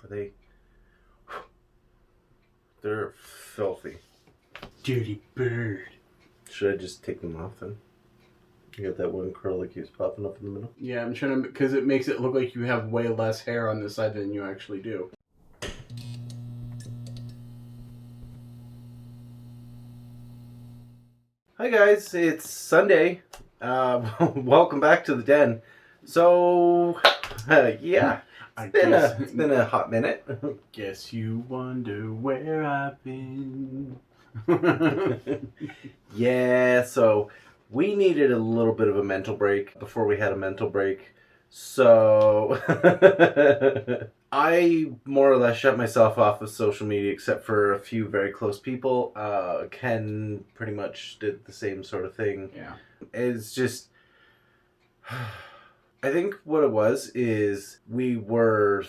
They, they're filthy. Dirty bird. Should I just take them off then? You got that one curl that keeps popping up in the middle? Yeah, I'm trying to, because it makes it look like you have way less hair on this side than you actually do. Hi guys, it's Sunday. Welcome back to the den. So, yeah, it's been a hot minute. Guess you wonder where I've been. Yeah, so we needed a little bit of a mental break before we had a mental break. So, I more or less shut myself off of social media except for a few very close people. Ken pretty much did the same sort of thing. Yeah. It's just, I think what it was is we were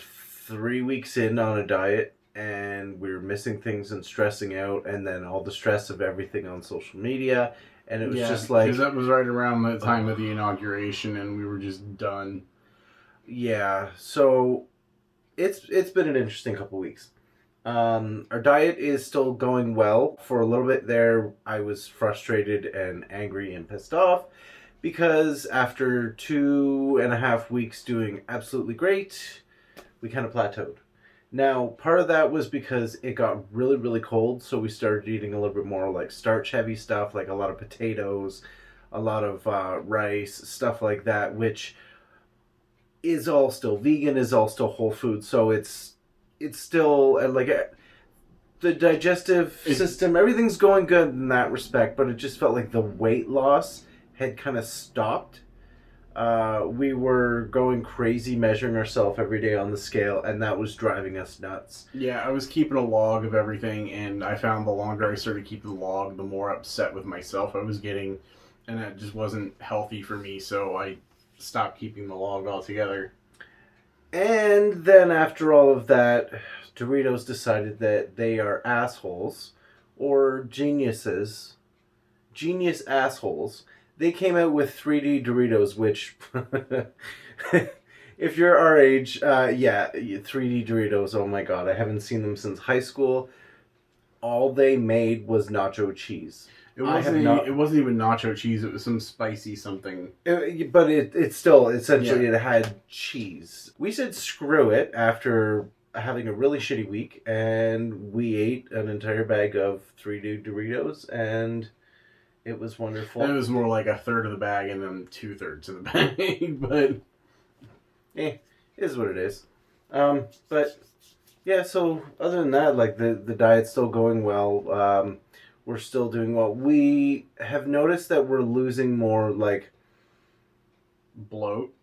3 weeks in on a diet and we were missing things and stressing out, and then all the stress of everything on social media, and it was just like, because that was right around the time of the inauguration and we were just done. Yeah, so it's been an interesting couple weeks. Our diet is still going well. For a little bit there, I was frustrated and angry and pissed off because after 2.5 weeks doing absolutely great, we kind of plateaued. Now, part of that was because it got really, really cold, so we started eating a little bit more like starch-heavy stuff, like a lot of potatoes, a lot of rice, stuff like that, which is all still vegan, is all still whole food, so it's still like the digestive system, everything's going good in that respect, but it just felt like the weight loss had kind of stopped. We were going crazy measuring ourselves every day on the scale, and that was driving us nuts. Yeah, I was keeping a log of everything, and I found the longer I started keeping the log, the more upset with myself I was getting, and that just wasn't healthy for me, so I stopped keeping the log altogether. And then after all of that, Doritos decided that they are assholes, or geniuses, genius assholes. They came out with 3D Doritos, which, if you're our age, yeah, 3D Doritos, oh my god, I haven't seen them since high school. All they made was nacho cheese. It wasn't even nacho cheese, it was some spicy something. But it's still, essentially, It had cheese. We said screw it after having a really shitty week, and we ate an entire bag of 3D Doritos, and it was wonderful. And it was more like a third of the bag and then 2/3 of the bag, but it is what it is. But yeah, so other than that, like the diet's still going well. We're still doing well. We have noticed that we're losing more like bloat.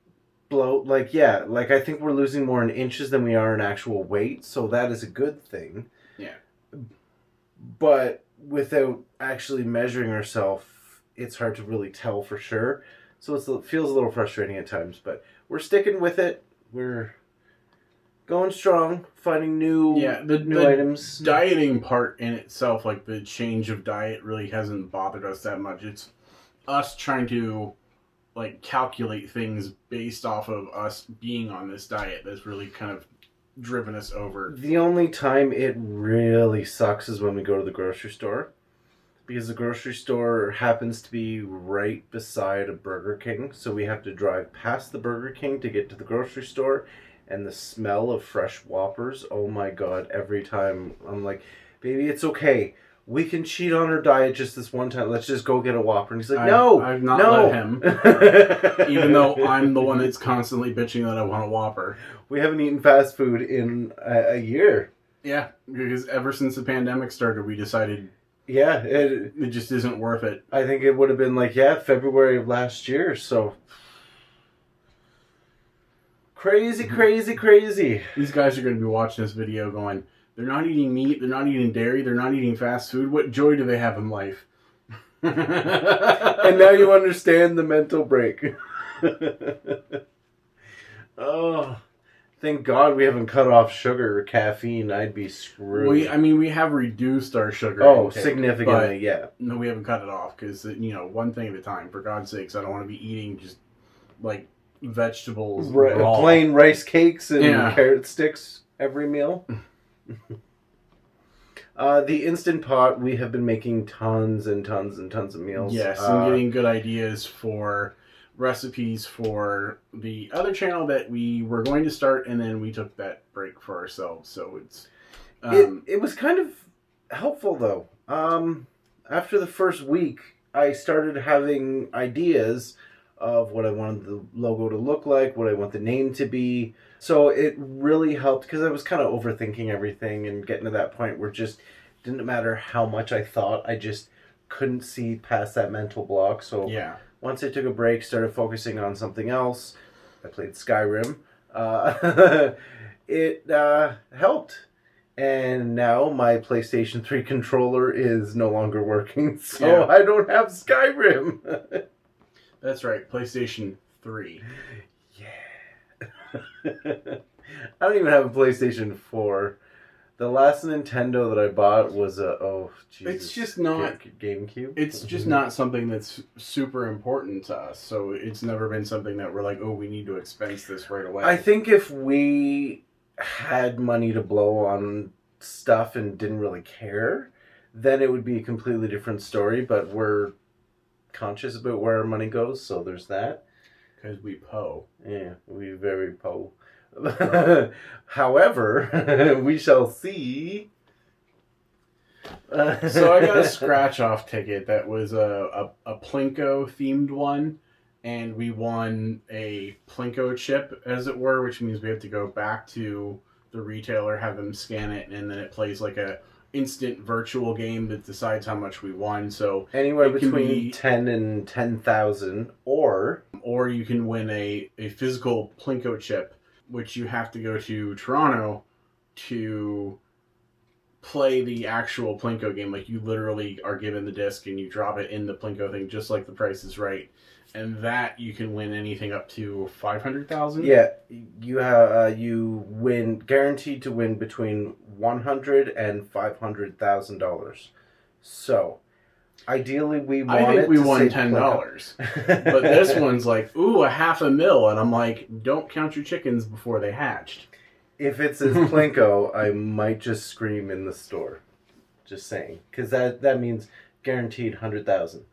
Like, yeah, like I think we're losing more in inches than we are in actual weight, so that is a good thing. Yeah. But without actually measuring ourselves, it's hard to really tell for sure. So it feels a little frustrating at times, but we're sticking with it. We're going strong, finding new items. Dieting part in itself, like the change of diet, really hasn't bothered us that much. It's us trying to like calculate things based off of us being on this diet that's really kind of driven us over. The only time it really sucks is when we go to the grocery store, because the grocery store happens to be right beside a Burger King, so we have to drive past the Burger King to get to the grocery store. And the smell of fresh Whoppers, oh my god, every time I'm like, baby, it's okay. We can cheat on our diet just this one time. Let's just go get a Whopper. And he's like, I've not let him. Even though I'm the one that's constantly bitching that I want a Whopper. We haven't eaten fast food in a year. Yeah, because ever since the pandemic started, we decided yeah, it just isn't worth it. I think it would have been like, February of last year, so... Crazy. These guys are going to be watching this video going, they're not eating meat, they're not eating dairy, they're not eating fast food. What joy do they have in life? And now you understand the mental break. Oh, thank God we haven't cut off sugar or caffeine. I'd be screwed. We have reduced our sugar intake, significantly, yeah. No, we haven't cut it off because, one thing at a time. For God's sakes, I don't want to be eating just, like, vegetables raw. Plain rice cakes and carrot sticks. every meal. The Instant Pot, we have been making tons and tons and tons of meals. Yes, and getting good ideas for recipes for the other channel that we were going to start, and then we took that break for ourselves. So it's it was kind of helpful though. After the first week, I started having ideas of what I wanted the logo to look like, what I want the name to be. So it really helped because I was kind of overthinking everything and getting to that point where just didn't matter how much I thought, I just couldn't see past that mental block. So yeah. once I took a break, started focusing on something else. I played Skyrim. It helped. And now my PlayStation 3 controller is no longer working, so I don't have Skyrim. That's right, PlayStation 3. Yeah. I don't even have a PlayStation 4. The last Nintendo that I bought was It's just not GameCube. It's just not something that's super important to us. So it's never been something that we're like, oh, we need to expense this right away. I think if we had money to blow on stuff and didn't really care, then it would be a completely different story. But we're conscious about where our money goes, so there's that. Because we po. Yeah, we very po. However, we shall see. So I got a scratch-off ticket that was a Plinko themed one, and we won a Plinko chip, as it were, which means we have to go back to the retailer, have them scan it, and then it plays like a instant virtual game that decides how much we won. So anywhere between 10 and 10,000, or you can win a physical Plinko chip, which you have to go to Toronto to play the actual Plinko game. Like, you literally are given the disc and you drop it in the Plinko thing, just like The Price is Right. And that you can win anything up to 500,000. Yeah, you win, guaranteed to win between $100,000 and $500,000. So, ideally, we won. I think we won $10, but this one's like, ooh, $500,000, and I'm like, don't count your chickens before they hatched. If it says Plinko, I might just scream in the store. Just saying, because that means guaranteed 100,000.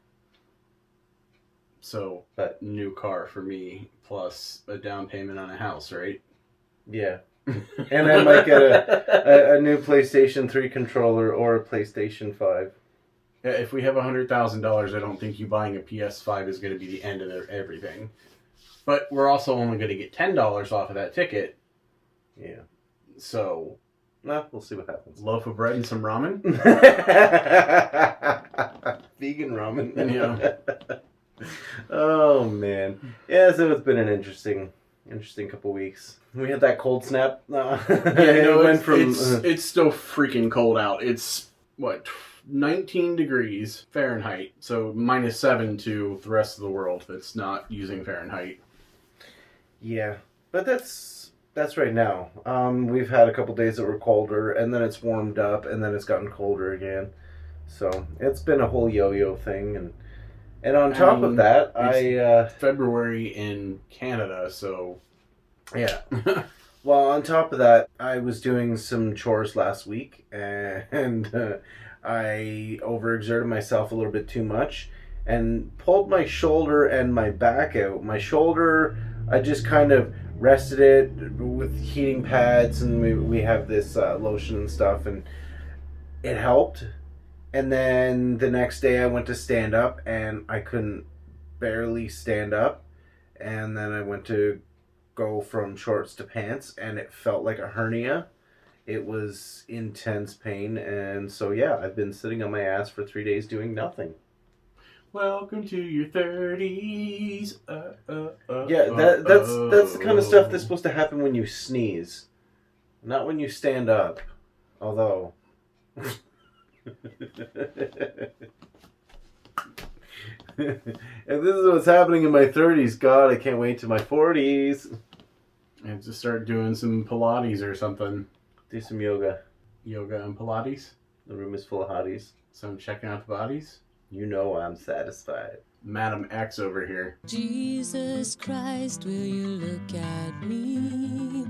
So, but new car for me plus a down payment on a house, right? Yeah. And I might get a new PlayStation 3 controller or a PlayStation 5. Yeah, if we have $100,000, I don't think you buying a PS5 is going to be the end of everything. But we're also only going to get $10 off of that ticket. Yeah. So, we'll see what happens. Loaf of bread and some ramen? Vegan ramen. Yeah. Oh, man. Yeah, so it's been an interesting couple weeks. We had that cold snap. It's still freaking cold out. It's, 19 degrees Fahrenheit. So -7 to the rest of the world that's not using Fahrenheit. Yeah, but that's right now. We've had a couple days that were colder, and then it's warmed up, and then it's gotten colder again. So it's been a whole yo-yo thing, and on top of that, February in Canada, so yeah. Well, on top of that, I was doing some chores last week, and I overexerted myself a little bit too much, and pulled my shoulder and my back out. My shoulder, I just kind of rested it with heating pads, and we have this lotion and stuff, and it helped. And then the next day I went to stand up, and I couldn't barely stand up. And then I went to go from shorts to pants, and it felt like a hernia. It was intense pain, and so yeah, I've been sitting on my ass for 3 days doing nothing. Welcome to your 30s. Yeah, that's the kind of stuff that's supposed to happen when you sneeze, not when you stand up. Although. If this is what's happening in my 30s, God, I can't wait to my 40s. I have to start doing some Pilates or something. Do some yoga. Yoga and Pilates? The room is full of hotties. So I'm checking out the bodies? You know I'm satisfied. Madam X over here. Jesus Christ, will you look at me?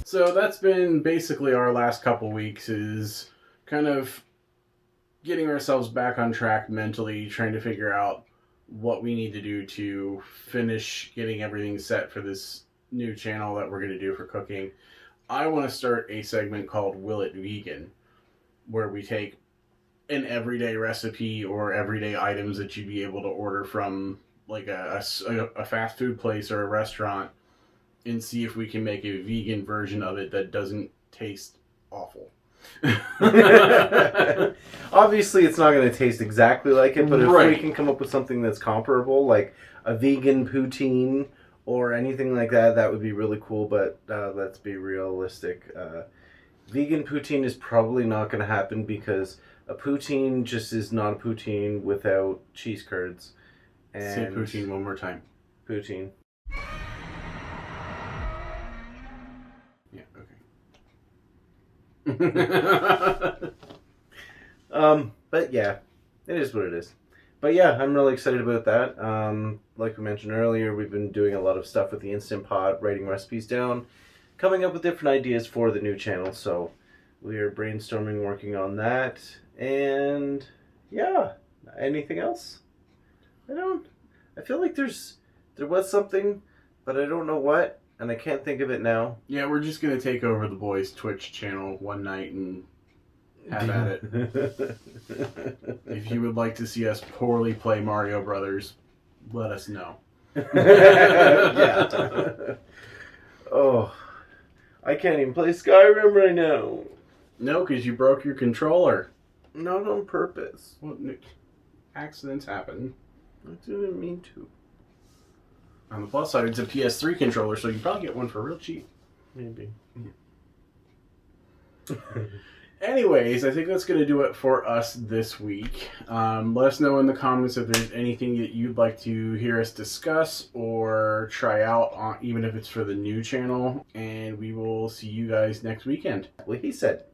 So that's been basically our last couple weeks, is kind of getting ourselves back on track mentally, trying to figure out what we need to do to finish getting everything set for this new channel that we're going to do for cooking. I want to start a segment called Will It Vegan, where we take an everyday recipe or everyday items that you'd be able to order from like a fast food place or a restaurant, and see if we can make a vegan version of it that doesn't taste awful. Obviously, it's not going to taste exactly like it, but if Right. we can come up with something that's comparable, like a vegan poutine or anything like that, that would be really cool. But let's be realistic. Vegan poutine is probably not going to happen because a poutine just is not a poutine without cheese curds. And Say poutine one more time. Poutine. Yeah, okay. But yeah, it is what it is. But yeah, I'm really excited about that. Like we mentioned earlier, we've been doing a lot of stuff with the Instant Pot, writing recipes down, coming up with different ideas for the new channel. So we are brainstorming, working on that. And yeah, anything else? I feel like there was something, but I don't know what, and I can't think of it now. Yeah, we're just going to take over the boys' Twitch channel one night and have at it. If you would like to see us poorly play Mario Brothers, let us know. Yeah. Oh, I can't even play Skyrim right now. No, because you broke your controller. Not on purpose. Well, accidents happen. I didn't mean to. On the plus side, it's a PS3 controller, so you can probably get one for real cheap. Maybe. Anyways, I think that's going to do it for us this week. Let us know in the comments if there's anything that you'd like to hear us discuss or try out, even if it's for the new channel. And we will see you guys next weekend. Well, he said.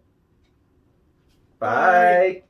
Bye.